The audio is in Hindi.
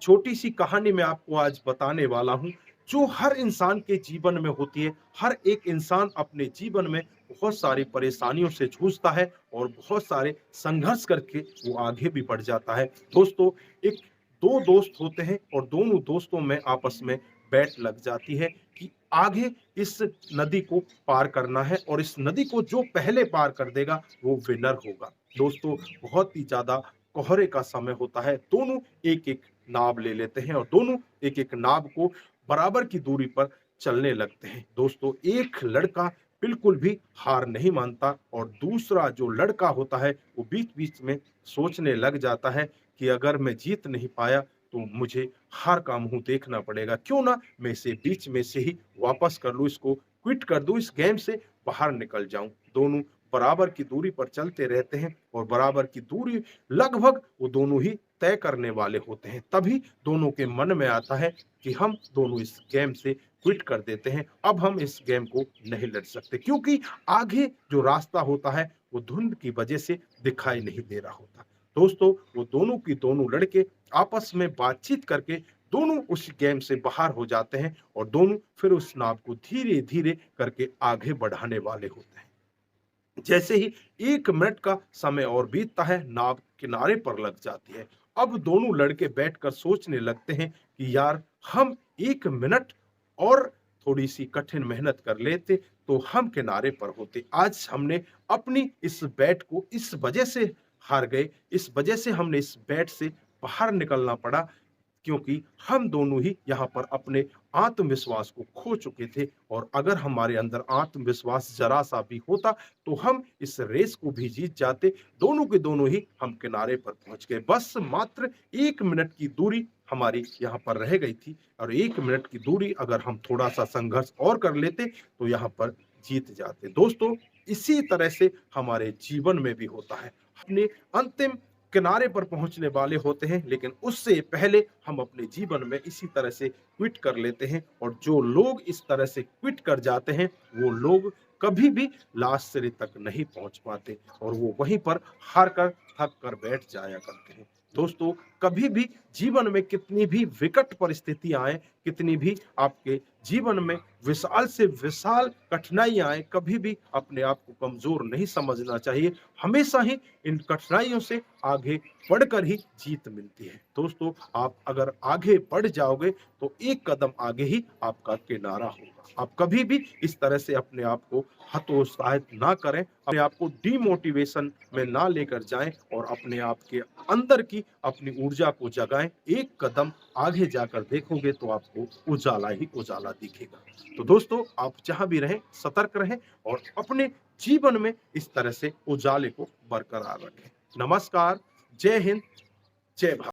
छोटी सी कहानी मैं आपको आज बताने वाला हूँ, जो हर इंसान के जीवन में होती है। हर एक इंसान अपने जीवन में बहुत सारी परेशानियों से जूझता है और बहुत सारे संघर्ष करके वो आगे भी बढ़ जाता है। दोस्तों, एक 2 दोस्त होते हैं और दोनों दोस्तों में आपस में बैट लग जाती है कि आगे इस नदी को पार करना है और इस नदी को जो पहले पार कर देगा, वो विनर होगा। दोस्तों, बहुत ही ज़्यादा कोहरे का समय होता है। दोनों एक-एक नाव ले लेते हैं और दोनों एक-एक नाव को बराबर की दूरी पर चलने लगते हैं। दोस्तों, एक लड़का बिल्कुल भी हार नहीं मानता और दूसरा जो लड़का होता है, वो बीच-बीच में सोचने लग जाता है कि अगर मैं जीत नहीं पाया, तो मुझे हार का मुँह देखना पड़ेगा। क्यों ना मैं इसे बीच में से ही वापस कर लूँ, इसको क्विट कर दूँ, इस गेम से बाहर निकल जाऊँ। दोनों बराबर की दूरी पर चलते रहते हैं और बराबर की दूरी लगभग वो दोनों ही तय करने वाले होते हैं। तभी दोनों के मन में आता है कि हम दोनों इस गेम से क्विट कर देते हैं। अब हम इस गेम को नहीं लड़ सकते, क्योंकि आगे जो रास्ता होता है वो धुंध की वजह से दिखाई नहीं दे रहा होता। दोस्तों, वो दोनों की दोनों लड़के आपस में बातचीत करके दोनों उस गेम से बाहर हो जाते हैं और दोनों फिर उस नाव को धीरे-धीरे करके आगे बढ़ाने वाले होते हैं। जैसे ही 1 मिनट का समय और बीतता है, नाव किनारे पर लग जाती है। अब दोनों लड़के बैठकर सोचने लगते हैं कि यार, हम 1 मिनट और थोड़ी-सी कठिन मेहनत कर लेते तो हम किनारे पर होते। आज हमने अपनी इस बैट को इस वजह से हार गए, इस वजह से हमने इस बैट से बाहर निकलना पड़ा, क्योंकि हम दोनों ही यहाँ पर अपने आत्मविश्वास को खो चुके थे और अगर हमारे अंदर आत्मविश्वास ज़रा-सा भी होता, तो हम इस रेस को भी जीत जाते। दोनों के दोनों ही हम किनारे पर पहुँच गए। बस मात्र 1 मिनट की दूरी हमारी यहाँ पर रह गई थी और 1 मिनट की दूरी अगर हम थोड़ा-सा संघर्ष और कर लेते, तो यहाँ पर जीत जाते। दोस्तों, इसी तरह से हमारे जीवन में भी होता है। अपने अंतिम किनारे पर पहुँचने वाले होते हैं, लेकिन उससे पहले हम अपने जीवन में इसी तरह से क्विट कर लेते हैं और जो लोग इस तरह से क्विट कर जाते हैं, वो लोग कभी भी लास्ट सिरे तक नहीं पहुँच पाते और वो वहीं पर हार कर, थक कर बैठ जाया करते हैं। दोस्तों, कभी भी जीवन में कितनी भी विकट परिस्थितियाँ आएँ, कितनी भी आपके जीवन में विशाल से विशाल कठिनाइयाँ आएँ, कभी भी अपने आप को कमज़ोर नहीं समझना चाहिए। हमेशा ही इन कठिनाइयों से आगे बढ़कर ही जीत मिलती है। दोस्तों, आप अगर आगे बढ़ जाओगे, तो एक कदम आगे ही आपका किनारा होगा। आप कभी भी इस तरह से अपने आप को हतोत्साहित ना करें, अपने आप को डिमोटिवेशन में ना लेकर जाएँ और अपने आप के अंदर की अपनी ऊर्जा को जगाएँ। एक कदम आगे जाकर देखोगे तो आपको उजाला ही उजाला दिखेगा। तो दोस्तों, आप जहाँ भी रहें, सतर्क रहें और अपने जीवन में इस तरह से उजाले को बरकरार रखें। नमस्कार, जय हिंद, जय भारत।